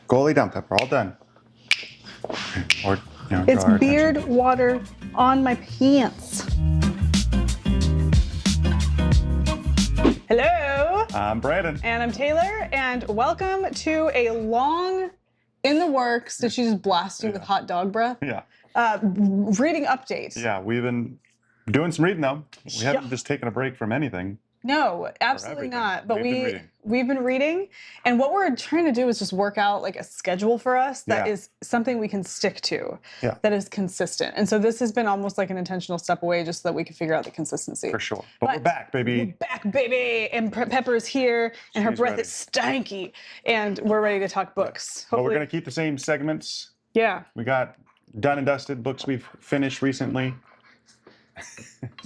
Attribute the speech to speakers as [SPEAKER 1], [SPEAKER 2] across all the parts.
[SPEAKER 1] Goalie down, Pepper. All done. Or,
[SPEAKER 2] It's
[SPEAKER 1] draw our
[SPEAKER 2] beard
[SPEAKER 1] attention.
[SPEAKER 2] water on my pants. Hello.
[SPEAKER 1] I'm Brandon.
[SPEAKER 2] And I'm Taylor, and welcome to a long in the works. Did she just blast you with hot dog breath?
[SPEAKER 1] Yeah.
[SPEAKER 2] Reading update.
[SPEAKER 1] Yeah, we've been doing some reading though. We haven't just taken a break from anything.
[SPEAKER 2] No, absolutely
[SPEAKER 1] everything.
[SPEAKER 2] not. But
[SPEAKER 1] We've been reading.
[SPEAKER 2] And what we're trying to do is just work out like a schedule for us that
[SPEAKER 1] Yeah.
[SPEAKER 2] is something we can stick to,
[SPEAKER 1] Yeah.
[SPEAKER 2] that is consistent. And so this has been almost like an intentional step away just so that we can figure out the consistency.
[SPEAKER 1] For sure. But we're back, baby.
[SPEAKER 2] We're back, baby. And Pepper's here, and her
[SPEAKER 1] She's
[SPEAKER 2] breath
[SPEAKER 1] ready.
[SPEAKER 2] is stanky. And we're ready to talk books.
[SPEAKER 1] But we're
[SPEAKER 2] Hopefully,
[SPEAKER 1] going to keep the same segments.
[SPEAKER 2] yeah.
[SPEAKER 1] We got done and dusted books we've finished recently.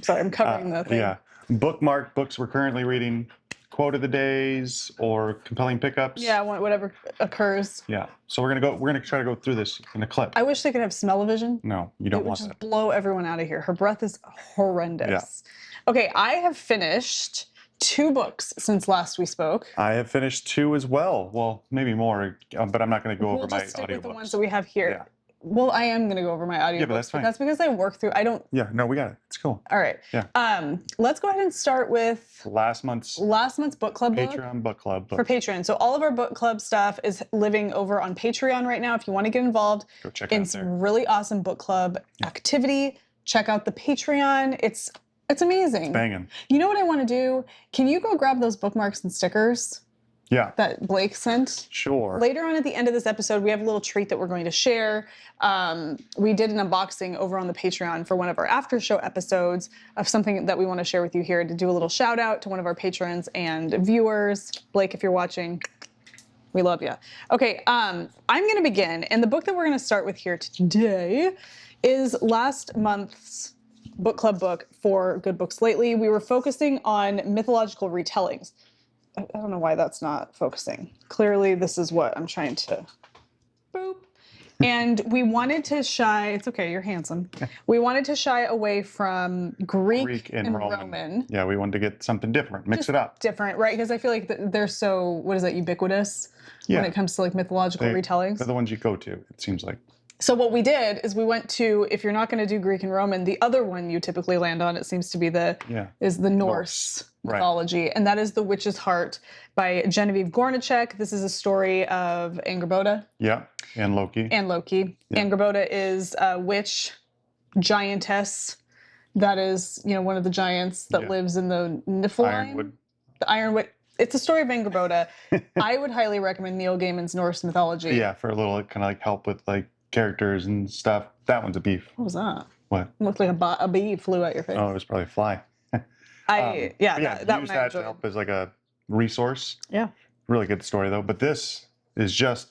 [SPEAKER 2] Sorry, I'm covering the thing.
[SPEAKER 1] Yeah. Bookmark books we're currently reading. Quote of the days or compelling pickups.
[SPEAKER 2] Yeah, whatever occurs.
[SPEAKER 1] Yeah. So we're gonna try to go through this in a clip.
[SPEAKER 2] I wish they could have smell-o-vision.
[SPEAKER 1] No, you
[SPEAKER 2] It
[SPEAKER 1] don't
[SPEAKER 2] would
[SPEAKER 1] want
[SPEAKER 2] just
[SPEAKER 1] that.
[SPEAKER 2] blow everyone out of here. Her breath is horrendous. Okay, I have finished 2 books since last we spoke.
[SPEAKER 1] I have finished 2 as well. Well, maybe more, but I'm not going to go
[SPEAKER 2] We'll
[SPEAKER 1] over my
[SPEAKER 2] just stick with the ones
[SPEAKER 1] audiobooks.
[SPEAKER 2] that we have here.
[SPEAKER 1] Yeah.
[SPEAKER 2] Well, I am going to go over my audiobooks,
[SPEAKER 1] but that's fine.
[SPEAKER 2] that's because I work through. I don't.
[SPEAKER 1] Yeah, no, we got it. It's cool.
[SPEAKER 2] All right.
[SPEAKER 1] Yeah.
[SPEAKER 2] Let's go ahead and start with
[SPEAKER 1] Last month's
[SPEAKER 2] last month's book club book.
[SPEAKER 1] Patreon book club.
[SPEAKER 2] For Patreon. So all of our book club stuff is living over on Patreon right now. If you want to get involved
[SPEAKER 1] Go check
[SPEAKER 2] in
[SPEAKER 1] out
[SPEAKER 2] some
[SPEAKER 1] there.
[SPEAKER 2] really awesome book club activity, check out the Patreon. It's amazing.
[SPEAKER 1] Banging.
[SPEAKER 2] You know what I want to do? Can you go grab those bookmarks and stickers
[SPEAKER 1] Yeah,
[SPEAKER 2] that Blake sent?
[SPEAKER 1] sure.
[SPEAKER 2] Later on at the end of this episode, we have a little treat that we're going to share. We did an unboxing over on the Patreon for one of our after show episodes of something that we want to share with you here to do a little shout out to one of our patrons and viewers. Blake, if you're watching, we love you. Okay, I'm going to begin. And the book that we're going to start with here today is last month's book club book for Good Books Lately. We were focusing on mythological retellings. I don't know why that's not focusing. Clearly, this is what I'm trying to boop. And we wanted to shy, it's okay, you're handsome. We wanted to shy away from Greek and Roman.
[SPEAKER 1] Yeah, we wanted to get something different, mix it up.
[SPEAKER 2] Different, right? Because I feel like they're so, what is that, ubiquitous when
[SPEAKER 1] Yeah.
[SPEAKER 2] it comes to like mythological retellings.
[SPEAKER 1] They're the ones you go to, it seems like.
[SPEAKER 2] So what we did is we went to, if you're not going to do Greek and Roman, the other one you typically land on, it seems to be the Norse
[SPEAKER 1] Right.
[SPEAKER 2] mythology. And that is The Witch's Heart by Genevieve Gornichek. This is a story of Angrboda
[SPEAKER 1] Yeah, and Loki.
[SPEAKER 2] and Loki.
[SPEAKER 1] Yeah.
[SPEAKER 2] Angrboda is a witch giantess that is, one of the giants that
[SPEAKER 1] Yeah.
[SPEAKER 2] lives in the Niflheim.
[SPEAKER 1] Ironwood.
[SPEAKER 2] The Ironwood. It's a story of Angrboda. I would highly recommend Neil Gaiman's Norse mythology.
[SPEAKER 1] Yeah, for a little kind of like help with like characters and stuff. That one's a beef.
[SPEAKER 2] What was that?
[SPEAKER 1] What?
[SPEAKER 2] It looked like a bee flew at your face.
[SPEAKER 1] Oh, it was probably a fly.
[SPEAKER 2] That
[SPEAKER 1] use
[SPEAKER 2] one I
[SPEAKER 1] that to
[SPEAKER 2] enjoyed.
[SPEAKER 1] help as like a resource.
[SPEAKER 2] Yeah.
[SPEAKER 1] Really good story though. But this is just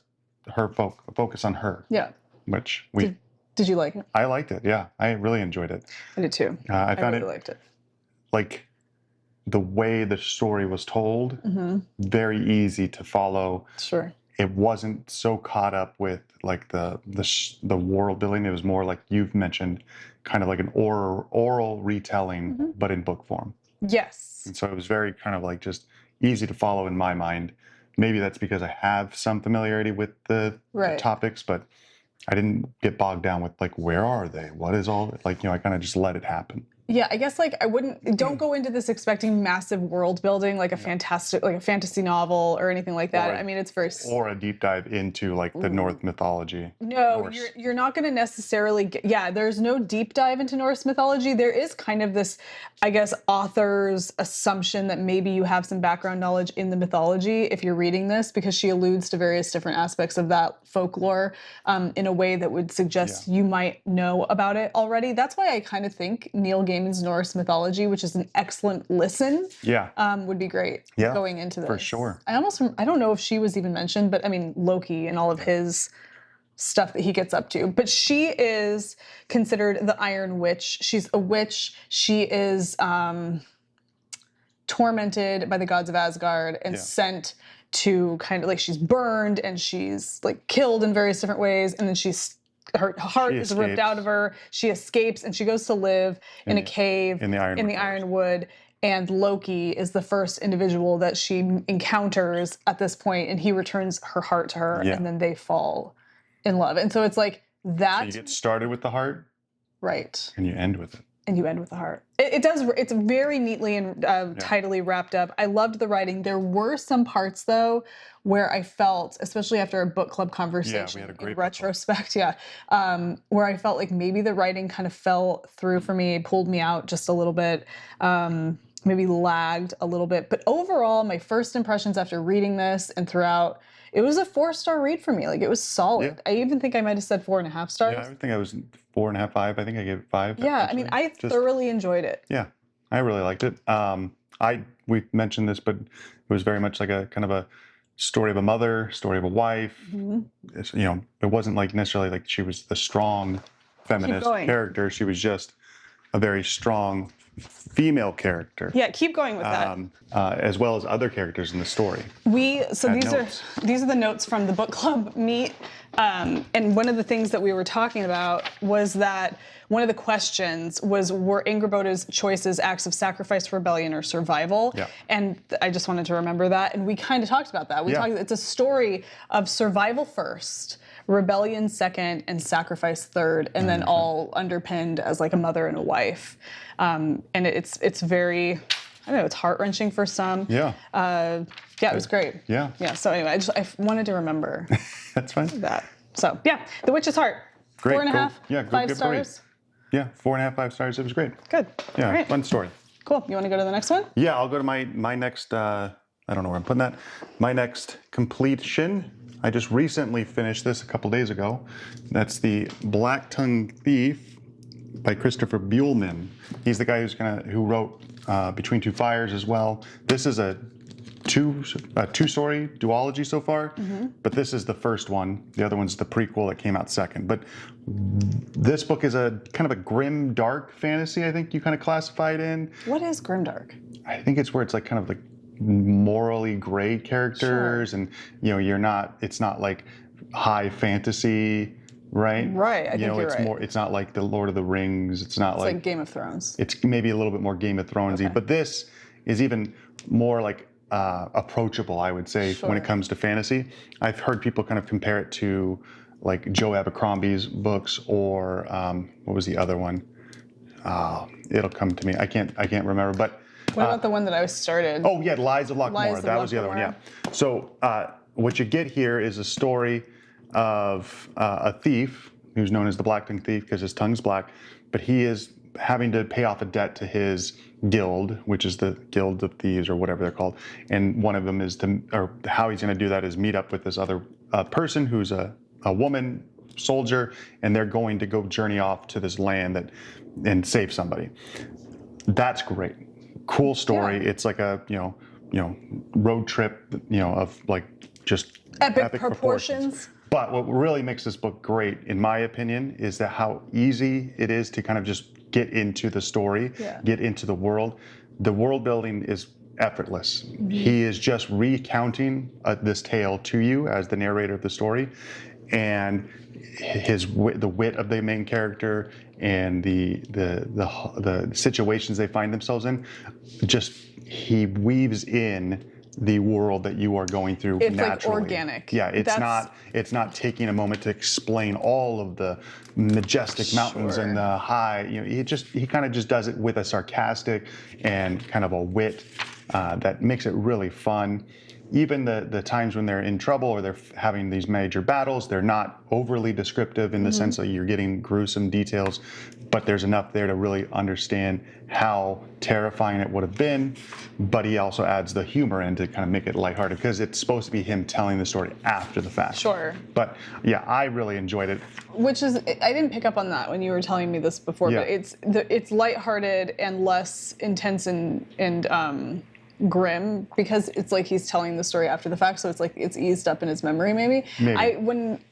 [SPEAKER 1] her focus on her,
[SPEAKER 2] Yeah.
[SPEAKER 1] which
[SPEAKER 2] Did you like it?
[SPEAKER 1] I liked it. Yeah, I really enjoyed it.
[SPEAKER 2] I did too.
[SPEAKER 1] I found
[SPEAKER 2] really
[SPEAKER 1] it
[SPEAKER 2] liked it.
[SPEAKER 1] like the way the story was told, very easy to follow.
[SPEAKER 2] Sure.
[SPEAKER 1] It wasn't so caught up with like the world building. It was more like you've mentioned, kind of like an oral retelling, but in book form.
[SPEAKER 2] Yes.
[SPEAKER 1] And so it was very kind of like just easy to follow in my mind. Maybe that's because I have some familiarity with the topics, but I didn't get bogged down with like, where are they? What is all like, I kind of just let it happen.
[SPEAKER 2] Yeah, I guess like don't go into this expecting massive world building like a fantasy novel or anything like that. I mean, it's very
[SPEAKER 1] or a deep dive into like the Norse mythology.
[SPEAKER 2] No,
[SPEAKER 1] Norse.
[SPEAKER 2] you're not going to necessarily there's no deep dive into Norse mythology. There is kind of this, I guess, author's assumption that maybe you have some background knowledge in the mythology if you're reading this, because she alludes to various different aspects of that folklore in a way that would suggest you might know about it already. That's why I kind of think Neil Gaiman's Norse mythology, which is an excellent listen, would be great going into this.
[SPEAKER 1] For sure.
[SPEAKER 2] I don't know if she was even mentioned, but I mean, Loki and all of his stuff that he gets up to. But she is considered the Iron Witch. She's a witch. She is tormented by the gods of Asgard and sent to kind of like, she's burned and she's like killed in various different ways. And then her heart is ripped out of her. She escapes and she goes to live in a cave
[SPEAKER 1] in the
[SPEAKER 2] Ironwood. and Loki is the first individual that she encounters at this point, and he returns her heart to her, and then they fall in love. And so it's like that.
[SPEAKER 1] So you get started with the heart,
[SPEAKER 2] right,
[SPEAKER 1] and you end with it.
[SPEAKER 2] And you end with the heart. It does. It's very neatly and tidily wrapped up. I loved the writing. There were some parts though where I felt, especially after a book club conversation,
[SPEAKER 1] we had a great
[SPEAKER 2] in retrospect, where I felt like maybe the writing kind of fell through for me, pulled me out just a little bit, maybe lagged a little bit. But overall, my first impressions after reading this and throughout, it was a 4-star read for me. Like, it was solid.
[SPEAKER 1] Yeah.
[SPEAKER 2] I even think I might have said 4.5 stars.
[SPEAKER 1] Yeah, I think I was 4.5, 5. I think I gave it 5.
[SPEAKER 2] Yeah, actually. I mean, I thoroughly enjoyed it.
[SPEAKER 1] Yeah, I really liked it. We mentioned this, but it was very much like a kind of a story of a mother, story of a wife. It's, you know, it wasn't like necessarily like she was the strong feminist character. She was just a very strong female character.
[SPEAKER 2] Yeah, keep going with that.
[SPEAKER 1] As well as other characters in the story.
[SPEAKER 2] These are the notes from the book club meet. And one of the things that we were talking about was that one of the questions was, were Angrboda's choices acts of sacrifice, rebellion, or survival?
[SPEAKER 1] Yeah.
[SPEAKER 2] And I just wanted to remember that. And we kind of talked about that. It's a story of survival first, rebellion second, and sacrifice third, and then all underpinned as like a mother and a wife. And it's very, I don't know, it's heart-wrenching for some.
[SPEAKER 1] Yeah.
[SPEAKER 2] It was great.
[SPEAKER 1] Yeah.
[SPEAKER 2] Yeah. So anyway, I wanted to remember
[SPEAKER 1] That's fine.
[SPEAKER 2] that. So yeah, The Witch's Heart.
[SPEAKER 1] Great.
[SPEAKER 2] 4.5.
[SPEAKER 1] Yeah,
[SPEAKER 2] 5 stars.
[SPEAKER 1] Yeah, 4.5, 5 stars. It was great.
[SPEAKER 2] Good.
[SPEAKER 1] Yeah,
[SPEAKER 2] All right.
[SPEAKER 1] fun story.
[SPEAKER 2] Cool. You want to go to the next one?
[SPEAKER 1] Yeah, I'll go to my next. I don't know where I'm putting that. My next completion. I just recently finished this a couple days ago. That's the Black Tongue Thief by Christopher Buehlman. He's the guy who wrote Between Two Fires as well. This is a two-story duology so far, but this is the first one. The other one's the prequel that came out second. But this book is a kind of a grim, dark fantasy, I think you kind of classify it in.
[SPEAKER 2] What is Grimdark?
[SPEAKER 1] I think it's where it's like kind of like morally gray characters, and it's not like high fantasy, right?
[SPEAKER 2] Right. I think you're
[SPEAKER 1] it's
[SPEAKER 2] right.
[SPEAKER 1] more. It's not like the Lord of the Rings. It's not
[SPEAKER 2] like Game of Thrones.
[SPEAKER 1] It's maybe a little bit more Game of Thronesy, but this is even more like approachable, I would say, when it comes to fantasy. I've heard people kind of compare it to like Joe Abercrombie's books, or what was the other one? It'll come to me. I can't remember. But
[SPEAKER 2] what about the one that I started?
[SPEAKER 1] Oh yeah, Lies of Lochmore. That was the other one. Yeah. So what you get here is a story of a thief who's known as the Black Tongue Thief because his tongue's black, but he is having to pay off a debt to his guild, which is the Guild of Thieves or whatever they're called. And one of them is how he's going to do that is meet up with this other person who's a woman soldier, and they're going to go journey off to this land and save somebody. That's great. Cool story. Yeah. It's like a road trip, of like just
[SPEAKER 2] epic proportions.
[SPEAKER 1] But what really makes this book great, in my opinion, is that how easy it is to kind of just get into the story, get into the world. The world building is effortless. He is just recounting this tale to you as the narrator of the story, and the wit of the main character and the situations they find themselves in, just he weaves in the world that you are going through naturally.
[SPEAKER 2] It's like organic.
[SPEAKER 1] Yeah, it's not taking a moment to explain all of the majestic mountains and the high, he kind of just does it with a sarcastic and kind of a wit that makes it really fun. Even the times when they're in trouble or they're having these major battles, they're not overly descriptive in the sense that you're getting gruesome details, but there's enough there to really understand how terrifying it would have been. But he also adds the humor in to kind of make it lighthearted because it's supposed to be him telling the story after the fact.
[SPEAKER 2] Sure.
[SPEAKER 1] But yeah, I really enjoyed it.
[SPEAKER 2] Which is, I didn't pick up on that when you were telling me this before, but it's lighthearted and less intense and grim because it's like he's telling the story after the fact, so it's like it's eased up in his memory maybe.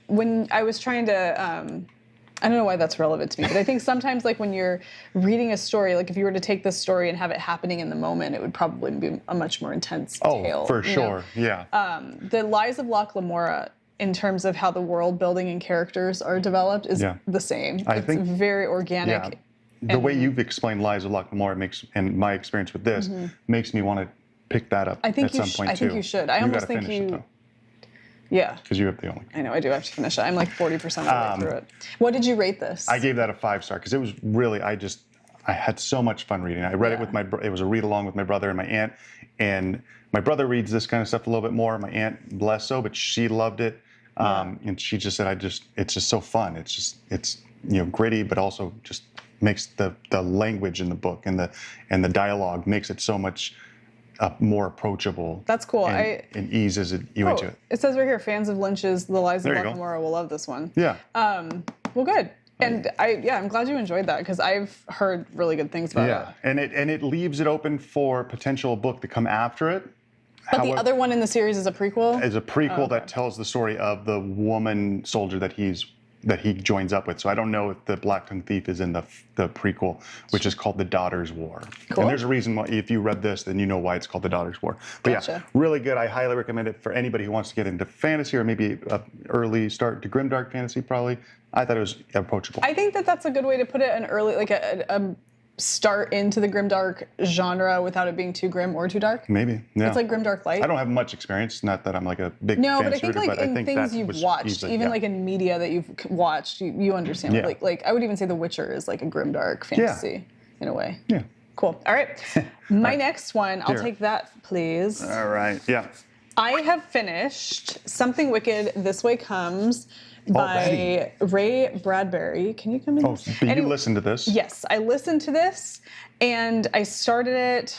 [SPEAKER 2] When I was trying to I don't know why that's relevant to me, but I think sometimes like when you're reading a story, like if you were to take this story and have it happening in the moment, it would probably be a much more intense tale.
[SPEAKER 1] Oh, for sure. Yeah.
[SPEAKER 2] The Lies of Lochmore, in terms of how the world building and characters are developed, is the same. It's very organic.
[SPEAKER 1] the way you've explained Lies of Locke Lamore and my experience with this makes me want to pick that up at some point too.
[SPEAKER 2] I think you should. I almost think
[SPEAKER 1] finish it, though.
[SPEAKER 2] Yeah.
[SPEAKER 1] Because you have the only.
[SPEAKER 2] I know, I do have to finish it. I'm like 40% of the way through it. What did you rate this?
[SPEAKER 1] I gave that a 5-star because it was really, I had so much fun reading. I read it with it was a read along with my brother and my aunt. And my brother reads this kind of stuff a little bit more. My aunt, less so, but she loved it. And she just said, it's just so fun. It's gritty, but also just makes the language in the book and the dialogue makes it so much more approachable.
[SPEAKER 2] That's cool.
[SPEAKER 1] And eases you into it.
[SPEAKER 2] It says right here, fans of Lynch's The Lies of Locke Lamore will love this one.
[SPEAKER 1] Yeah.
[SPEAKER 2] Well, good. And I'm glad you enjoyed that because I've heard really good things about it.
[SPEAKER 1] Yeah, and it leaves it open for potential book to come after it.
[SPEAKER 2] But the other one in the series is a prequel?
[SPEAKER 1] Is a prequel that tells the story of the woman soldier that he joins up with. So I don't know if the Black Tongue Thief is in the prequel, which is called The Daughter's War.
[SPEAKER 2] Cool.
[SPEAKER 1] And there's a reason why, if you read this, then you know why it's called The Daughter's War. But
[SPEAKER 2] Gotcha.
[SPEAKER 1] really good. I highly recommend it for anybody who wants to get into fantasy or maybe an early start to grimdark fantasy, probably. I thought it was approachable.
[SPEAKER 2] I think that's a good way to put it, an early, like a start into the grimdark genre without it being too grim or too dark.
[SPEAKER 1] Maybe, yeah.
[SPEAKER 2] It's like Grimdark Light.
[SPEAKER 1] I don't have much experience. Not that I'm like a big
[SPEAKER 2] No, but I
[SPEAKER 1] fantasy
[SPEAKER 2] think
[SPEAKER 1] reader,
[SPEAKER 2] like
[SPEAKER 1] but
[SPEAKER 2] in
[SPEAKER 1] I think
[SPEAKER 2] things
[SPEAKER 1] that
[SPEAKER 2] you've
[SPEAKER 1] was
[SPEAKER 2] watched,
[SPEAKER 1] easily,
[SPEAKER 2] even like in media that you've watched, you understand.
[SPEAKER 1] Yeah.
[SPEAKER 2] Like I would even say The Witcher is like a grimdark fantasy in a way.
[SPEAKER 1] Yeah.
[SPEAKER 2] Cool. All right. My next one, I'll take that, please.
[SPEAKER 1] All right. Yeah.
[SPEAKER 2] I have finished Something Wicked This Way Comes by Ray Bradbury. Can you come in?
[SPEAKER 1] Oh, but you listened to this?
[SPEAKER 2] Yes, I listened to this, and I started it.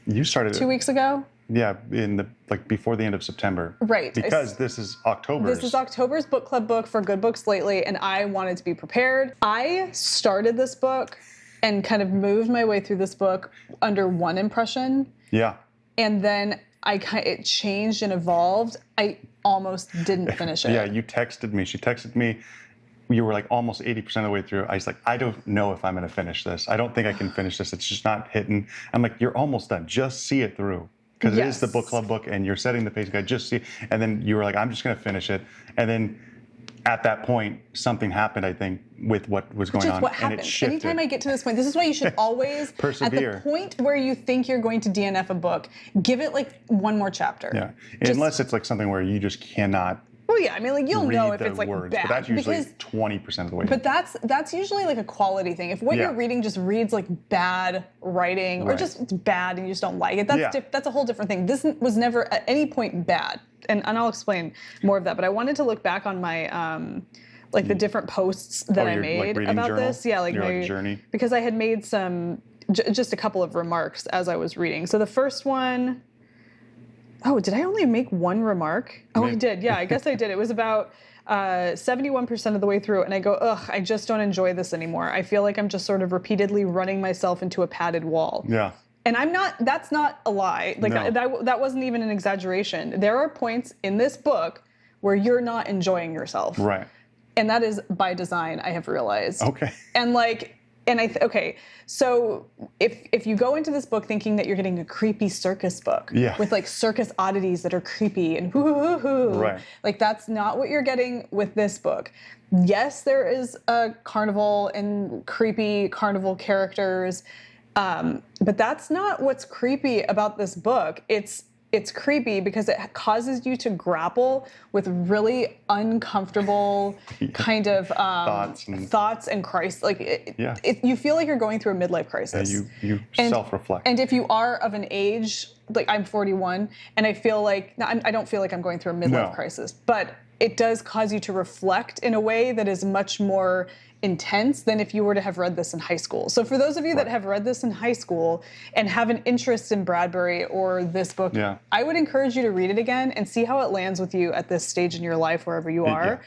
[SPEAKER 1] You started
[SPEAKER 2] 2 weeks ago.
[SPEAKER 1] Yeah, before the end of September.
[SPEAKER 2] Right.
[SPEAKER 1] Because this is October's.
[SPEAKER 2] This is October's book club book for Good Books Lately, and I wanted to be prepared. I started this book and kind of moved my way through this book under one impression.
[SPEAKER 1] Yeah.
[SPEAKER 2] And then it changed and evolved. I almost didn't finish it.
[SPEAKER 1] Yeah, you texted me. She texted me. You were like almost 80% of the way through. I was like, I don't know if I'm going to finish this. I don't think I can finish this. It's just not hitting. I'm like, you're almost done. Just see it through. Because it is the book club book and you're setting the pace guide. Just see. And then you were like, I'm just going to finish it. And then at that point, something happened, I think, with what was going on.
[SPEAKER 2] What happened.
[SPEAKER 1] And it shifted.
[SPEAKER 2] Anytime I get to this point, this is why you should always,
[SPEAKER 1] persevere.
[SPEAKER 2] At the point where you think you're going to DNF a book, give it like one more chapter.
[SPEAKER 1] Yeah. Unless it's like something where you just cannot.
[SPEAKER 2] Well, yeah, I mean, like you'll know if it's like
[SPEAKER 1] words,
[SPEAKER 2] bad.
[SPEAKER 1] But that's usually 20% of the way.
[SPEAKER 2] But that's usually like a quality thing. If what you're reading just reads like bad writing or just it's bad and you just don't like it, that's a whole different thing. This was never at any point bad, and I'll explain more of that. But I wanted to look back on my like the different posts that I made about journal? This. Yeah, like my
[SPEAKER 1] journey.
[SPEAKER 2] Because I had made some just a couple of remarks as I was reading. So the first one. Oh, did I only make one remark? Oh, I did. Yeah, I guess I did. It was about 71% of the way through, and I go, ugh, I just don't enjoy this anymore. I feel like I'm just sort of repeatedly running myself into a padded wall.
[SPEAKER 1] Yeah.
[SPEAKER 2] And I'm not, that's not a lie. Like that wasn't even an exaggeration. There are points in this book where you're not enjoying yourself.
[SPEAKER 1] Right.
[SPEAKER 2] And that is by design, I have realized.
[SPEAKER 1] Okay.
[SPEAKER 2] And like, okay, so if you go into this book thinking that you're getting a creepy circus book with like circus oddities that are creepy and
[SPEAKER 1] right.
[SPEAKER 2] Like that's not what you're getting with this book. Yes, there is a carnival and creepy carnival characters, but that's not what's creepy about this book. It's creepy because it causes you to grapple with really uncomfortable kind of thoughts and crisis. Like you feel like you're going through a midlife crisis.
[SPEAKER 1] You self-reflect.
[SPEAKER 2] And if you are of an age, like I'm 41, and I feel like I don't feel like I'm going through a midlife crisis, but it does cause you to reflect in a way that is much more intense than if you were to have read this in high school. So for those of you that have read this in high school and have an interest in Bradbury or this book, I would encourage you to read it again and see how it lands with you at this stage in your life, wherever you are.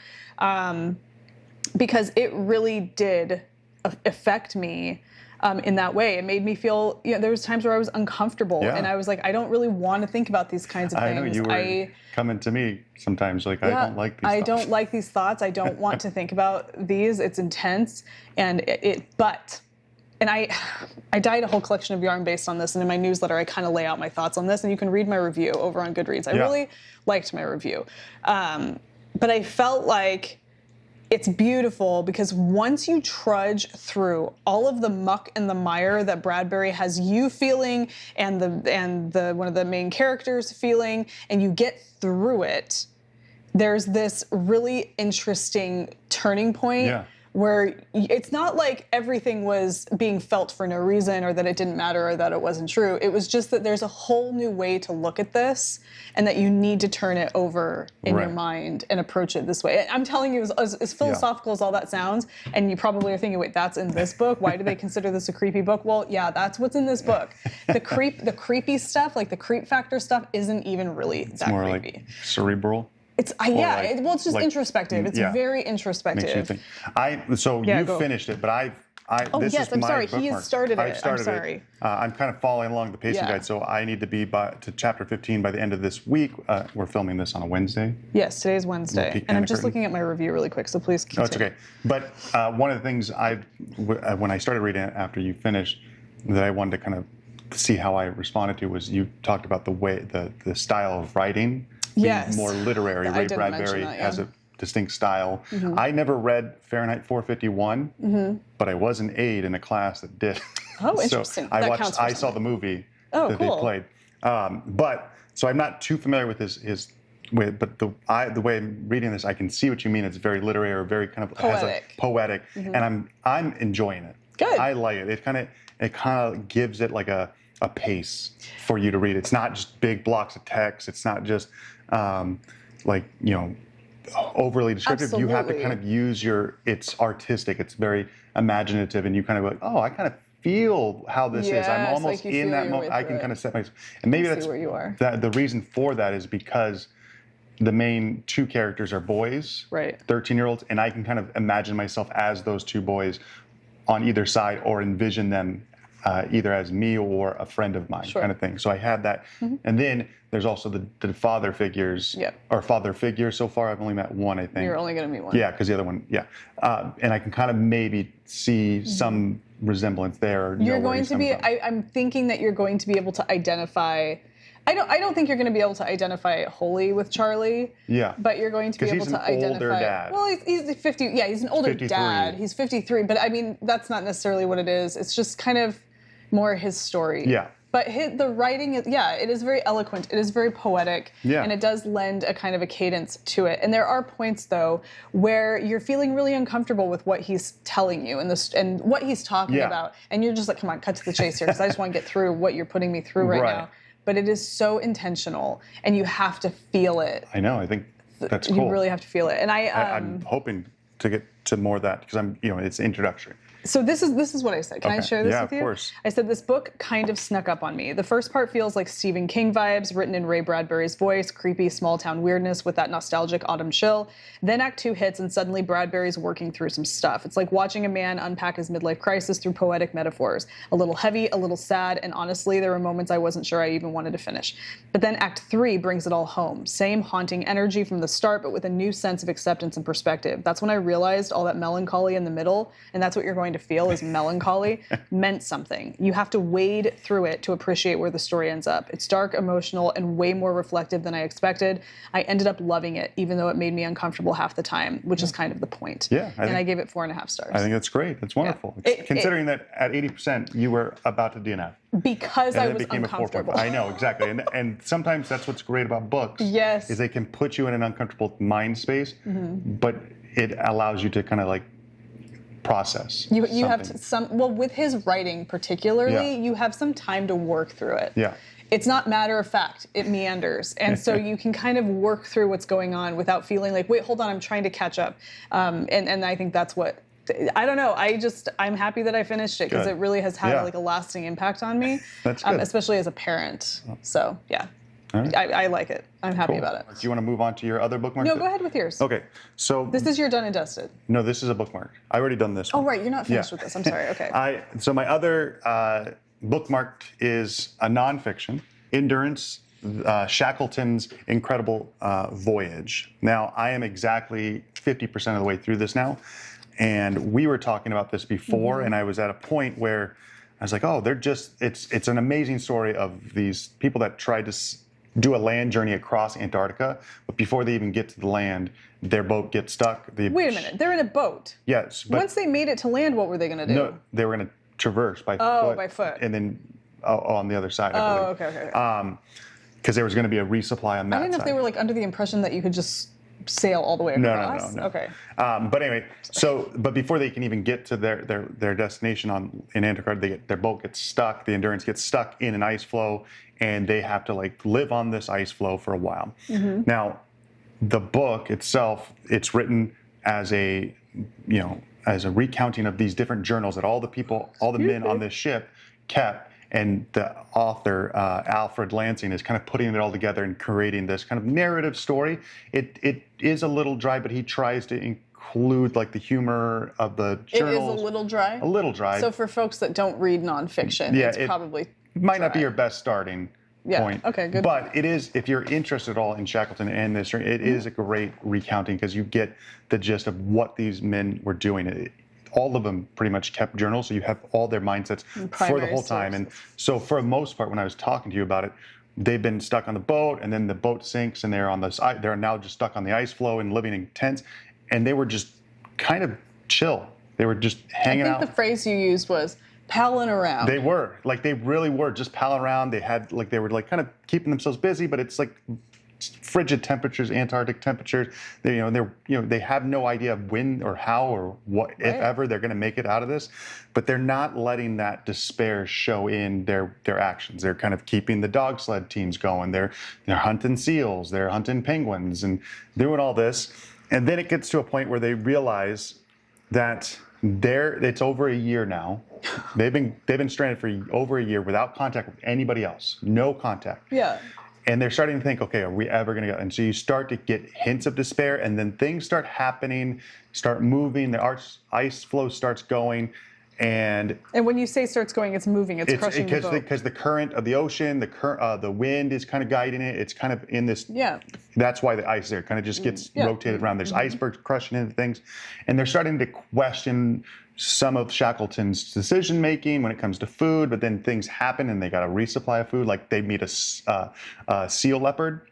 [SPEAKER 2] Because it really did affect me in that way. It made me feel, there was times where I was uncomfortable and I was like, I don't really want to think about these kinds of things.
[SPEAKER 1] I know you were coming to me sometimes like, I don't like these thoughts.
[SPEAKER 2] I don't like these thoughts. I don't want to think about these. It's intense. And I dyed a whole collection of yarn based on this. And in my newsletter, I kind of lay out my thoughts on this. And you can read my review over on Goodreads. I really liked my review. But I felt like it's beautiful because once you trudge through all of the muck and the mire that Bradbury has you feeling and the one of the main characters feeling, and you get through it, there's this really interesting turning point where it's not like everything was being felt for no reason or that it didn't matter or that it wasn't true. It was just that there's a whole new way to look at this and that you need to turn it over in your mind and approach it this way. I'm telling you, as philosophical as all that sounds, and you probably are thinking, wait, that's in this book? Why do they consider this a creepy book? Well, yeah, that's what's in this book. The creepy stuff, like the creep factor stuff, isn't even really that
[SPEAKER 1] more
[SPEAKER 2] creepy.
[SPEAKER 1] Like cerebral.
[SPEAKER 2] It's it's just introspective. It's very introspective.
[SPEAKER 1] Makes you think. You finished it, but this is
[SPEAKER 2] I'm
[SPEAKER 1] my
[SPEAKER 2] sorry.
[SPEAKER 1] bookmark.
[SPEAKER 2] He started it.
[SPEAKER 1] I'm sorry. I'm kind of following along the pacing guide, so I need to be to chapter 15 by the end of this week. We're filming this on a Wednesday.
[SPEAKER 2] Yes, today's Wednesday, and I'm just looking at my review really quick. So please continue.
[SPEAKER 1] No, it's okay. But one of the things when I started reading it after you finished, that I wanted to kind of see how I responded to was you talked about the way the style of writing. Being more literary. Ray Bradbury has a distinct style. I never read Fahrenheit 451, but I was an aide in a class that did.
[SPEAKER 2] Oh, interesting.
[SPEAKER 1] So I saw the movie that they played. So I'm not too familiar with his but the way I'm reading this, I can see what you mean. It's very literary or very kind of poetic, and I'm enjoying it.
[SPEAKER 2] Good.
[SPEAKER 1] I like it. It kind of gives it like a pace for you to read. It's not just big blocks of text. It's not just overly descriptive.
[SPEAKER 2] Absolutely.
[SPEAKER 1] You have to kind of use it's artistic. It's very imaginative, and you kind of like, oh, I kind of feel how this is. I'm almost in that moment. I can kind of set myself, and maybe that's
[SPEAKER 2] where you are.
[SPEAKER 1] The reason for that is because the main two characters are boys, 13-year-olds, and I can kind of imagine myself as those two boys on either side, or envision them either as me or a friend of mine, kind of thing. So I had that. And then there's also the father figures, or father figures. So far, I've only met one, I think.
[SPEAKER 2] You're only going to meet one.
[SPEAKER 1] Yeah, because the other one, and I can kind of maybe see some resemblance there.
[SPEAKER 2] You're going to be, I'm thinking that you're going to be able to identify, I don't think you're going to be able to identify wholly with Charlie. Yeah. But you're going to be able to identify. He's an older dad. Well, he's 50. Yeah, he's an older 53. Dad. He's 53. But I mean, that's not necessarily what it is. It's just kind of more his story. Yeah. But the writing is, it is very eloquent. It is very poetic. Yeah. And it does lend a kind of a cadence to it. And there are points, though, where you're feeling really uncomfortable with what he's telling you and what he's talking about. And you're just like, come on, cut to the chase here, because I just want to get through what you're putting me through right now. But it is so intentional, and you have to feel it.
[SPEAKER 1] I know. I think that's cool.
[SPEAKER 2] You really have to feel it. And
[SPEAKER 1] I'm hoping to get to more of that, because it's introductory.
[SPEAKER 2] So this is what I said. Can I share this with you?
[SPEAKER 1] Yeah, of course.
[SPEAKER 2] I said this book kind of snuck up on me. The first part feels like Stephen King vibes, written in Ray Bradbury's voice, creepy small town weirdness with that nostalgic autumn chill. Then Act 2 hits, and suddenly Bradbury's working through some stuff. It's like watching a man unpack his midlife crisis through poetic metaphors. A little heavy, a little sad, and honestly, there were moments I wasn't sure I even wanted to finish. But then Act 3 brings it all home. Same haunting energy from the start, but with a new sense of acceptance and perspective. That's when I realized all that melancholy in the middle, and that's what you're going to feel is melancholy, meant something. You have to wade through it to appreciate where the story ends up. It's dark, emotional, and way more reflective than I expected. I ended up loving it, even though it made me uncomfortable half the time, which is kind of the point. Yeah. I gave it 4.5 stars.
[SPEAKER 1] I think that's great. That's wonderful. Yeah. Considering that at 80%, you were about to DNF.
[SPEAKER 2] Because I was uncomfortable.
[SPEAKER 1] I know, exactly. And sometimes that's what's great about books. Yes. Is they can put you in an uncomfortable mind space, but it allows you to kind of like process.
[SPEAKER 2] You have with his writing particularly, you have some time to work through it. Yeah. It's not matter of fact, it meanders. And so you can kind of work through what's going on without feeling like, wait, hold on, I'm trying to catch up. And I think that's what, I don't know, I'm happy that I finished it, because it really has had like a lasting impact on me. That's good. Especially as a parent. So yeah. Right. I like it. I'm happy about it.
[SPEAKER 1] Do you want to move on to your other bookmark?
[SPEAKER 2] No, go ahead with yours.
[SPEAKER 1] Okay, so
[SPEAKER 2] this is your done and dusted.
[SPEAKER 1] No, this is a bookmark. I already done this one.
[SPEAKER 2] Oh, right, you're not finished with this. I'm sorry. Okay.
[SPEAKER 1] So my other bookmark is a nonfiction, Endurance, Shackleton's Incredible Voyage. Now, I am exactly 50% of the way through this now, and we were talking about this before, and I was at a point where I was like, oh, it's an amazing story of these people that tried to do a land journey across Antarctica, but before they even get to the land, their boat gets stuck.
[SPEAKER 2] Wait a minute, they're in a boat.
[SPEAKER 1] Yes, but
[SPEAKER 2] once they made it to land, what were they going to do?
[SPEAKER 1] no, they were going to traverse by foot.
[SPEAKER 2] Oh, by foot.
[SPEAKER 1] And then on the other side, I believe.
[SPEAKER 2] Okay.
[SPEAKER 1] Because there was going to be a resupply on that side.
[SPEAKER 2] I didn't know if they were like under the impression that you could just sail all the way across.
[SPEAKER 1] No.
[SPEAKER 2] Okay.
[SPEAKER 1] But anyway, but before they can even get to their destination in Antarctica, their boat gets stuck. The Endurance gets stuck in an ice floe, and they have to like live on this ice floe for a while.
[SPEAKER 2] Mm-hmm.
[SPEAKER 1] Now, the book itself, it's written as a recounting of these different journals that all the men on this ship kept. And the author, Alfred Lansing, is kind of putting it all together and creating this kind of narrative story. It is a little dry, but he tries to include like the humor of the journals.
[SPEAKER 2] It is a little dry?
[SPEAKER 1] A little dry.
[SPEAKER 2] So for folks that don't read nonfiction, it's probably
[SPEAKER 1] might not be your best starting point.
[SPEAKER 2] Okay, good.
[SPEAKER 1] But it is, if you're interested at all in Shackleton and this, it is a great recounting because you get the gist of what these men were doing. All of them pretty much kept journals, so you have all their mindsets for the whole time. And so for the most part, when I was talking to you about it, they've been stuck on the boat, and then the boat sinks, and they're now just stuck on the ice floe and living in tents, and they were just kind of chill. They were just hanging out.
[SPEAKER 2] I think the phrase you used was palling around.
[SPEAKER 1] They were, like, they really were just palling around. They were like kind of keeping themselves busy, but it's like frigid temperatures, Antarctic temperatures. They have no idea when or how or what, if ever, they're going to make it out of this. But they're not letting that despair show in their actions. They're kind of keeping the dog sled teams going. They're hunting seals. They're hunting penguins and doing all this. And then it gets to a point where they realize that it's over a year now. They've been stranded for over a year without contact with anybody else. No contact.
[SPEAKER 2] Yeah.
[SPEAKER 1] And they're starting to think, okay, are we ever going to go? And so you start to get hints of despair, and then things start happening, start moving, the ice flow starts going, and
[SPEAKER 2] when you say starts going, it's moving, it's crushing the boat.
[SPEAKER 1] Because the current of the ocean, the wind is kind of guiding it. It's kind of in this.
[SPEAKER 2] Yeah.
[SPEAKER 1] That's why the ice there kind of just gets rotated around. There's icebergs crushing into things, and they're starting to question some of Shackleton's decision making when it comes to food. But then things happen, and they got a resupply of food. Like they meet a seal leopard.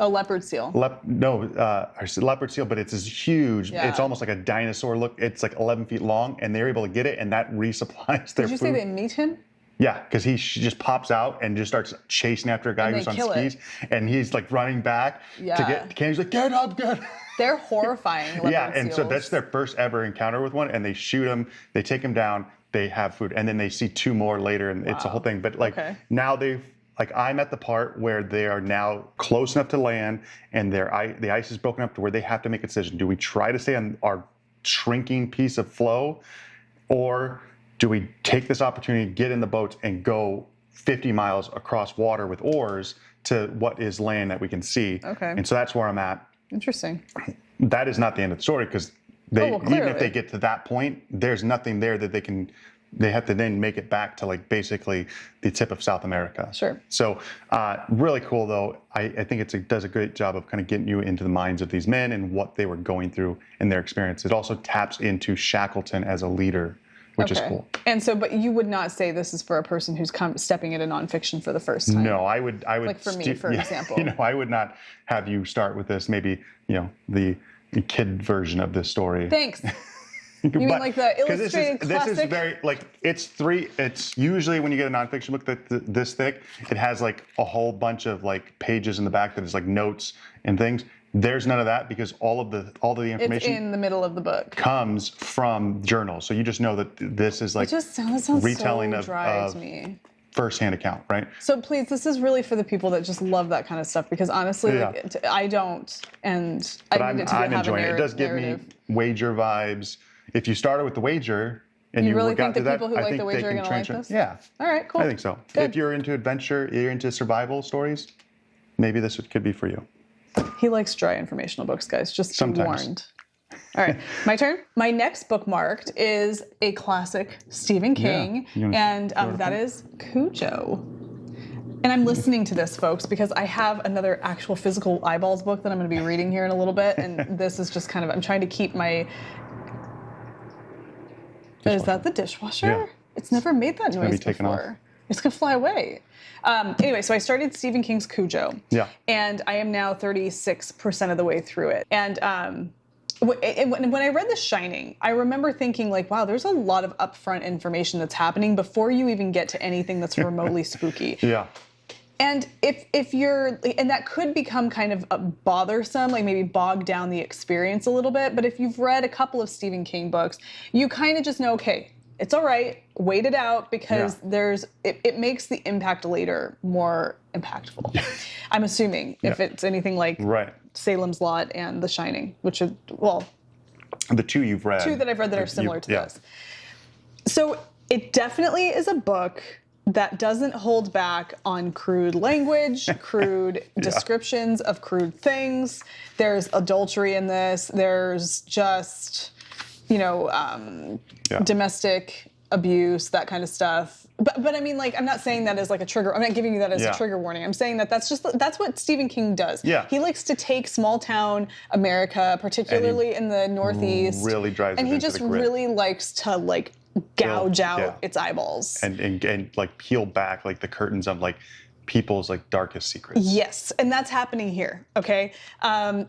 [SPEAKER 2] A leopard seal.
[SPEAKER 1] Leopard seal, but it's this huge. Yeah. It's almost like a dinosaur look. It's like 11 feet long, and they're able to get it, and that resupplies their food.
[SPEAKER 2] Did you say they meet him?
[SPEAKER 1] Yeah, because he just pops out and just starts chasing after a guy who's on skis, and he's like running back to get. He's like, get up, get up.
[SPEAKER 2] They're horrifying.
[SPEAKER 1] And so that's their first ever encounter with one, and they shoot him. They take him down. They have food, and then they see two more later, and it's a whole thing. But now I'm at the part where they are now close enough to land, and the ice is broken up to where they have to make a decision. Do we try to stay on our shrinking piece of floe, or do we take this opportunity, get in the boats, and go 50 miles across water with oars to what is land that we can see? Okay. And so that's where I'm at.
[SPEAKER 2] Interesting.
[SPEAKER 1] That is not the end of the story, because even if they get to that point, there's nothing there that they have to then make it back to like basically the tip of South America.
[SPEAKER 2] Sure.
[SPEAKER 1] So really cool though. I think it does a great job of kind of getting you into the minds of these men and what they were going through in their experience. It also taps into Shackleton as a leader, which is cool.
[SPEAKER 2] And so, but you would not say this is for a person who's stepping into nonfiction for the first time.
[SPEAKER 1] No, I would.
[SPEAKER 2] Like for me, for example.
[SPEAKER 1] I would not have you start with this. Maybe the kid version of this story.
[SPEAKER 2] Thanks. You mean like the illustrated classic?
[SPEAKER 1] This is very, it's usually when you get a nonfiction book this thick, it has like a whole bunch of like pages in the back that is like notes and things. There's none of that, because all of the information
[SPEAKER 2] it's in the middle of the book
[SPEAKER 1] comes from journals. So you just know that this is like
[SPEAKER 2] sounds
[SPEAKER 1] retelling
[SPEAKER 2] so dry
[SPEAKER 1] of
[SPEAKER 2] to me.
[SPEAKER 1] First-hand account, right?
[SPEAKER 2] So please, this is really for the people that just love that kind of stuff, because honestly, I don't, and
[SPEAKER 1] but
[SPEAKER 2] I need it to
[SPEAKER 1] I'm
[SPEAKER 2] have
[SPEAKER 1] enjoying
[SPEAKER 2] a
[SPEAKER 1] it. It does give me wager vibes. If you started with the wager and you
[SPEAKER 2] really
[SPEAKER 1] got
[SPEAKER 2] think
[SPEAKER 1] to
[SPEAKER 2] people who like the wager are going to like this?
[SPEAKER 1] Yeah.
[SPEAKER 2] All right, cool.
[SPEAKER 1] I think so.
[SPEAKER 2] Good.
[SPEAKER 1] If you're into adventure, you're into survival stories, maybe this could be for you.
[SPEAKER 2] He likes dry informational books, guys. Just be warned. All right, my turn. My next bookmarked is a classic Stephen King, and that is Cujo. And I'm listening to this, folks, because I have another actual physical eyeballs book that I'm going to be reading here in a little bit, and this is just kind of, I'm trying to keep my... Is that the dishwasher?
[SPEAKER 1] Yeah.
[SPEAKER 2] It's never made that noise before.
[SPEAKER 1] Off.
[SPEAKER 2] It's going to fly away. Anyway, so I started Stephen King's Cujo.
[SPEAKER 1] Yeah.
[SPEAKER 2] And I am now 36% of the way through it. And when I read The Shining, I remember thinking like, wow, there's a lot of upfront information that's happening before you even get to anything that's remotely spooky.
[SPEAKER 1] Yeah.
[SPEAKER 2] And if you're, and that could become kind of bothersome, like maybe bog down the experience a little bit. But if you've read a couple of Stephen King books, you kind of just know, okay, it's all right, wait it out, because it makes the impact later more impactful. I'm assuming if it's anything like Salem's Lot and The Shining, which are, well,
[SPEAKER 1] the two you've read.
[SPEAKER 2] Two that I've read that are similar to this. So it definitely is a book that doesn't hold back on crude language, crude descriptions of crude things. There's adultery in this. There's just, domestic abuse, that kind of stuff. But I mean, like, I'm not saying that as like a trigger. I'm not giving you that as a trigger warning. I'm saying that that's what Stephen King does. Yeah. He likes to take small town America, particularly in the Northeast,
[SPEAKER 1] really drives
[SPEAKER 2] and
[SPEAKER 1] it
[SPEAKER 2] he
[SPEAKER 1] into
[SPEAKER 2] just
[SPEAKER 1] the grit.
[SPEAKER 2] really likes to like gouge out its eyeballs
[SPEAKER 1] and like peel back like the curtains of like people's like darkest secrets.
[SPEAKER 2] Yes, and that's happening here, okay?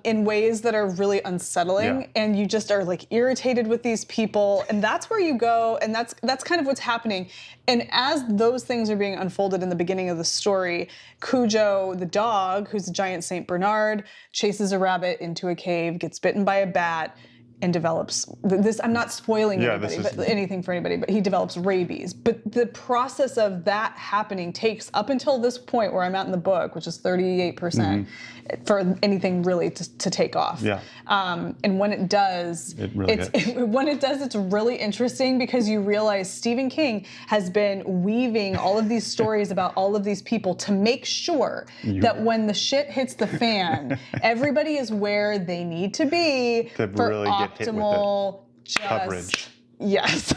[SPEAKER 2] In ways that are really unsettling, and you just are like irritated with these people, and that's where you go, and that's kind of what's happening. And as those things are being unfolded in the beginning of the story, Cujo, the dog, who's a giant Saint Bernard, chases a rabbit into a cave, gets bitten by a bat, and develops this. I'm not spoiling anything for anybody, but he develops rabies. But the process of that happening takes up until this point where I'm at in the book, which is 38%, for anything really to take off. Yeah. And when it does, it's really interesting because you realize Stephen King has been weaving all of these stories about all of these people to make sure that when the shit hits the fan, everybody is where they need to be for
[SPEAKER 1] really
[SPEAKER 2] optimal
[SPEAKER 1] coverage.
[SPEAKER 2] Yes.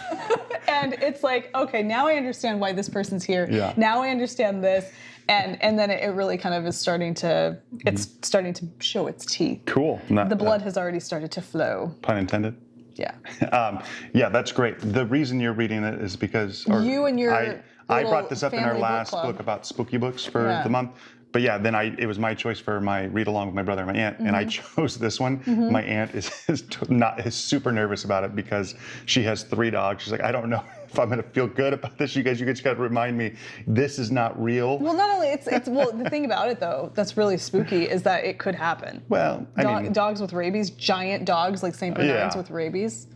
[SPEAKER 2] And it's like, okay, now I understand why this person's here. Yeah. Now I understand this. And then it really kind of is starting to, it's starting to show its teeth.
[SPEAKER 1] Cool.
[SPEAKER 2] The blood has already started to flow.
[SPEAKER 1] Pun intended.
[SPEAKER 2] Yeah.
[SPEAKER 1] Yeah, that's great. The reason you're reading it is because
[SPEAKER 2] you and your
[SPEAKER 1] I brought this up in our last book about spooky books for the month. But yeah, then it was my choice for my read along with my brother and my aunt, and I chose this one. My aunt is super nervous about it because she has 3 dogs. She's like, I don't know if I'm gonna feel good about this. You guys got to remind me this is not real.
[SPEAKER 2] Well, not only it's well, the thing about it though that's really spooky is that it could happen.
[SPEAKER 1] Well,
[SPEAKER 2] dogs with rabies, giant dogs like Saint Bernards with rabies.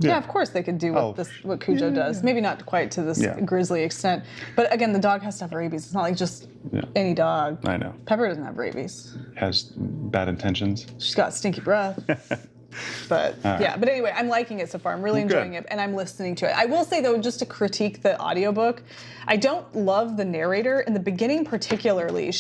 [SPEAKER 2] Yeah, of course they could do what Cujo does. Maybe not quite to this grisly extent. But again, the dog has to have rabies. It's not like just any dog.
[SPEAKER 1] I know.
[SPEAKER 2] Pepper doesn't have rabies.
[SPEAKER 1] Has bad intentions.
[SPEAKER 2] She's got stinky breath. But but anyway, I'm liking it so far. I'm really enjoying it, and I'm listening to it. I will say though, just to critique the audiobook, I don't love the narrator in the beginning particularly.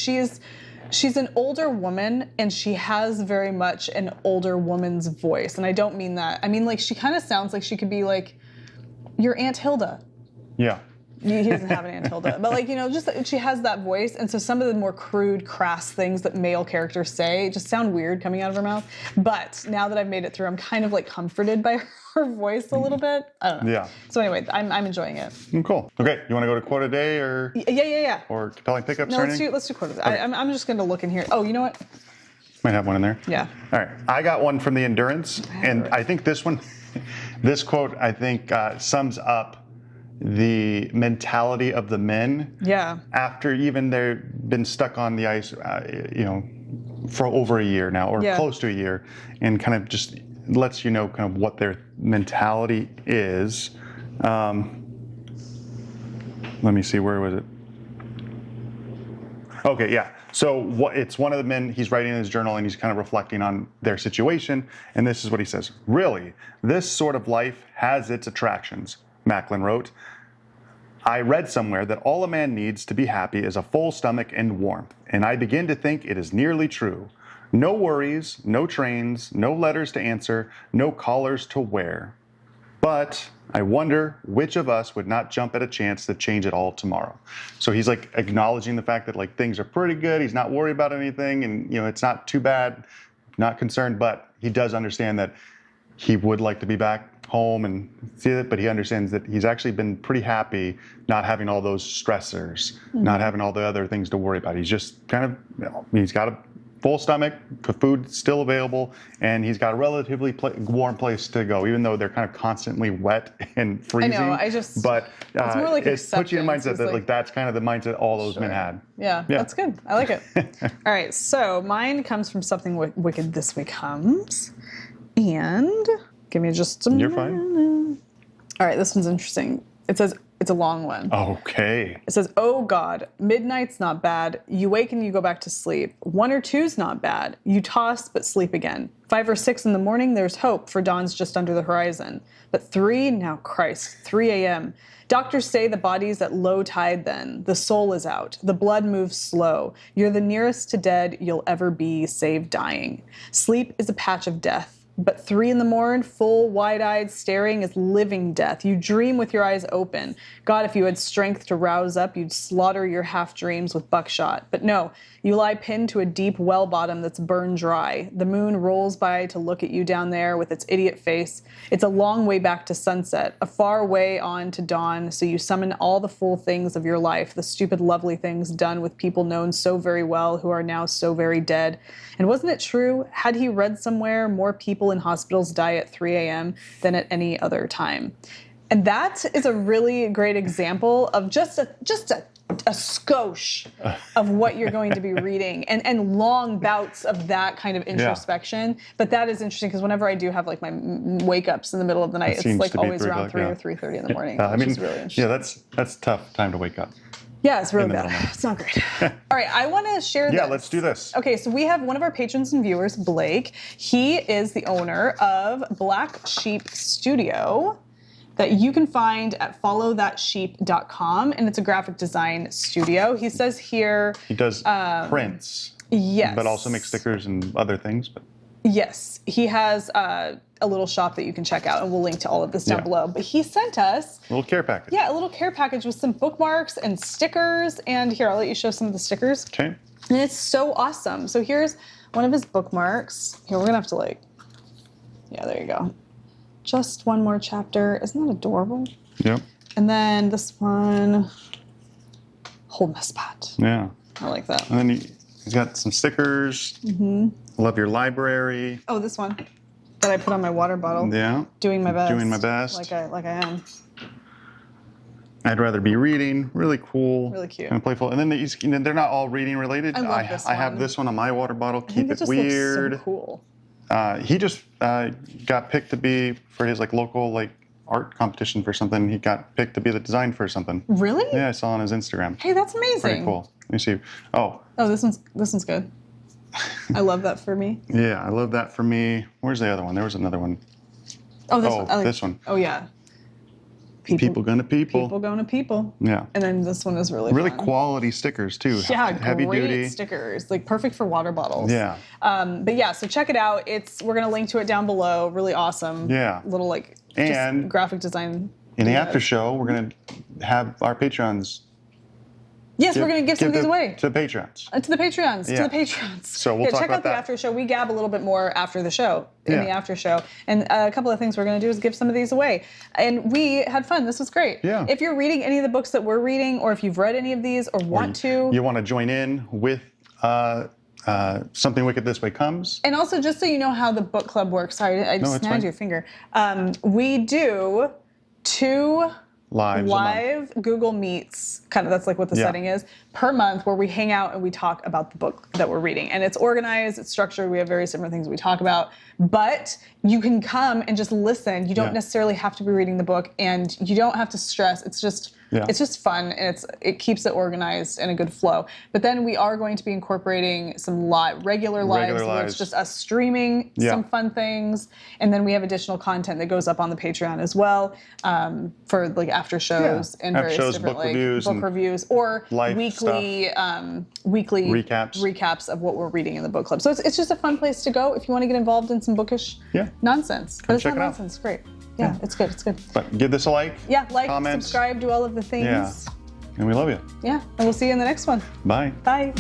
[SPEAKER 2] She's an older woman, and she has very much an older woman's voice. And I don't mean that. I mean, like, she kind of sounds like she could be, like, your Aunt Hilda.
[SPEAKER 1] Yeah.
[SPEAKER 2] He doesn't have an Aunt Hilda. But, like, just she has that voice. And so some of the more crude, crass things that male characters say just sound weird coming out of her mouth. But now that I've made it through, I'm kind of, like, comforted by her voice a little bit. I don't know. Yeah. So anyway, I'm enjoying it.
[SPEAKER 1] Cool. Okay, you want to go to quote a day or?
[SPEAKER 2] Yeah.
[SPEAKER 1] Or compelling pickups?
[SPEAKER 2] No, let's do quote a day. Okay. I'm just going to look in here. Oh, you know what?
[SPEAKER 1] Might have one in there.
[SPEAKER 2] Yeah.
[SPEAKER 1] All right. I got one from the Endurance, and I think this one, this quote, I think sums up the mentality of the men. Yeah. After even they've been stuck on the ice, for over a year now, or close to a year, and kind of just lets you know kind of what their mentality is. Let me see, where was it? Okay, yeah. So it's one of the men, he's writing in his journal and he's kind of reflecting on their situation. And this is what he says. Really, this sort of life has its attractions, Macklin wrote. I read somewhere that all a man needs to be happy is a full stomach and warmth. And I begin to think it is nearly true. No worries, no trains, no letters to answer, no collars to wear. But I wonder which of us would not jump at a chance to change it all tomorrow. So he's like acknowledging the fact that like things are pretty good. He's not worried about anything, and it's not too bad, not concerned. But he does understand that he would like to be back home and see it, but he understands that he's actually been pretty happy not having all those stressors, not having all the other things to worry about. He's just kind of, he's got a full stomach, food still available, and he's got a relatively warm place to go, even though they're kind of constantly wet and freezing.
[SPEAKER 2] I know,
[SPEAKER 1] but
[SPEAKER 2] it's more like
[SPEAKER 1] it puts you in a mindset that
[SPEAKER 2] like
[SPEAKER 1] that's kind of the mindset all those men had.
[SPEAKER 2] Yeah, that's good. I like it. All right, so mine comes from Something Wicked This Way Comes. And give me just some.
[SPEAKER 1] You're fine.
[SPEAKER 2] All right, this one's interesting. It says, it's a long one.
[SPEAKER 1] Okay.
[SPEAKER 2] It says, oh God, midnight's not bad. You wake and you go back to sleep. 1 or 2's not bad. You toss but sleep again. 5 or 6 in the morning, there's hope, for dawn's just under the horizon. But 3, now Christ, 3 a.m. Doctors say the body's at low tide then. The soul is out. The blood moves slow. You're the nearest to dead you'll ever be, save dying. Sleep is a patch of death. But 3 in the morning, full, wide-eyed staring is living death. You dream with your eyes open. God, if you had strength to rouse up, you'd slaughter your half-dreams with buckshot. But no, you lie pinned to a deep well bottom that's burned dry. The moon rolls by to look at you down there with its idiot face. It's a long way back to sunset, a far way on to dawn, so you summon all the full things of your life, the stupid, lovely things done with people known so very well who are now so very dead. And wasn't it true? Had he read somewhere, more people in hospitals die at 3 a.m. than at any other time? And that is a really great example of just a skosh of what you're going to be reading, and long bouts of that kind of introspection. Yeah. But that is interesting because whenever I do have like my wake ups in the middle of the night, it's like always around 3 or 3:30 in the morning. Which is really interesting.
[SPEAKER 1] Yeah, that's a tough time to wake up.
[SPEAKER 2] Yeah, it's really bad. It's not great. All right, I want to share this.
[SPEAKER 1] Yeah, let's do this.
[SPEAKER 2] Okay, so we have one of our patrons and viewers, Blake. He is the owner of Black Sheep Studio that you can find at followthatsheep.com, and it's a graphic design studio. He says here...
[SPEAKER 1] He does prints.
[SPEAKER 2] Yes.
[SPEAKER 1] But also makes stickers and other things. But
[SPEAKER 2] yes, he has a little shop that you can check out, and we'll link to all of this down below. But he sent us...
[SPEAKER 1] a little care package.
[SPEAKER 2] Yeah, a little care package with some bookmarks and stickers. And here, I'll let you show some of the stickers.
[SPEAKER 1] Okay.
[SPEAKER 2] And it's so awesome. So here's one of his bookmarks. Here, we're going to have to like... Yeah, there you go. Just one more chapter. Isn't that adorable?
[SPEAKER 1] Yep.
[SPEAKER 2] And then this one... Hold my spot.
[SPEAKER 1] Yeah.
[SPEAKER 2] I like that.
[SPEAKER 1] And then he's got some stickers. Mm-hmm. Love your library.
[SPEAKER 2] Oh, this one that I put on my water bottle.
[SPEAKER 1] Yeah.
[SPEAKER 2] Doing my best.
[SPEAKER 1] Doing my best.
[SPEAKER 2] Like I am.
[SPEAKER 1] I'd rather be reading. Really cool.
[SPEAKER 2] Really cute.
[SPEAKER 1] And playful. And then they're not all reading related.
[SPEAKER 2] I love this one.
[SPEAKER 1] I have this one on my water bottle.
[SPEAKER 2] I think
[SPEAKER 1] Keep it weird.
[SPEAKER 2] Looks so cool.
[SPEAKER 1] He just got picked to be for his like local like art competition for something. He got picked to be the design for something.
[SPEAKER 2] Really?
[SPEAKER 1] Yeah, I saw on his Instagram.
[SPEAKER 2] Hey, that's amazing.
[SPEAKER 1] Pretty cool. Let me see. Oh,
[SPEAKER 2] this one's good. I love that for me.
[SPEAKER 1] Yeah, I love that for me. Where's the other one? There was another one.
[SPEAKER 2] Oh, this one.
[SPEAKER 1] This one.
[SPEAKER 2] Oh yeah.
[SPEAKER 1] People gonna people.
[SPEAKER 2] People going to people.
[SPEAKER 1] Yeah.
[SPEAKER 2] And then this one is really fun.
[SPEAKER 1] Quality stickers too.
[SPEAKER 2] Yeah,
[SPEAKER 1] heavy
[SPEAKER 2] great
[SPEAKER 1] duty
[SPEAKER 2] stickers, like perfect for water bottles.
[SPEAKER 1] Yeah.
[SPEAKER 2] But yeah, so check it out. We're gonna link to it down below. Really awesome.
[SPEAKER 1] Yeah.
[SPEAKER 2] Little like
[SPEAKER 1] and
[SPEAKER 2] just graphic design.
[SPEAKER 1] In the after show, we're gonna have our Patreons.
[SPEAKER 2] Yes, we're going to give some of these away.
[SPEAKER 1] To the Patreons.
[SPEAKER 2] To the Patreons.
[SPEAKER 1] Yeah.
[SPEAKER 2] To the Patreons.
[SPEAKER 1] So we'll talk
[SPEAKER 2] check
[SPEAKER 1] about
[SPEAKER 2] out the
[SPEAKER 1] that.
[SPEAKER 2] after show. We gab a little bit more after the show, in the after show. And a couple of things we're going to do is give some of these away. And we had fun. This was great.
[SPEAKER 1] Yeah.
[SPEAKER 2] If you're reading any of the books that we're reading, or if you've read any of these or want to.
[SPEAKER 1] You want to join in with Something Wicked This Way Comes.
[SPEAKER 2] And also, just so you know how the book club works. Sorry, I just snagged your finger. We do 2 live Google Meets, kind of that's like what the setting is, per month, where we hang out and we talk about the book that we're reading. And it's organized, it's structured, we have various different things we talk about. But you can come and just listen. You don't necessarily have to be reading the book, and you don't have to stress. It's just fun, and it keeps it organized and a good flow. But then we are going to be incorporating some regular lives where it's just us streaming some fun things, and then we have additional content that goes up on the Patreon as well, for like after shows and various different book reviews or weekly recaps of what we're reading in the book club. So it's just a fun place to go if you want to get involved in some bookish nonsense. But it's not nonsense. It's great. Yeah, it's good. It's good.
[SPEAKER 1] But give this a like.
[SPEAKER 2] Yeah, like,
[SPEAKER 1] comment,
[SPEAKER 2] subscribe, do all of the things.
[SPEAKER 1] Yeah. And we love you.
[SPEAKER 2] Yeah, and we'll see you in the next one.
[SPEAKER 1] Bye.
[SPEAKER 2] Bye.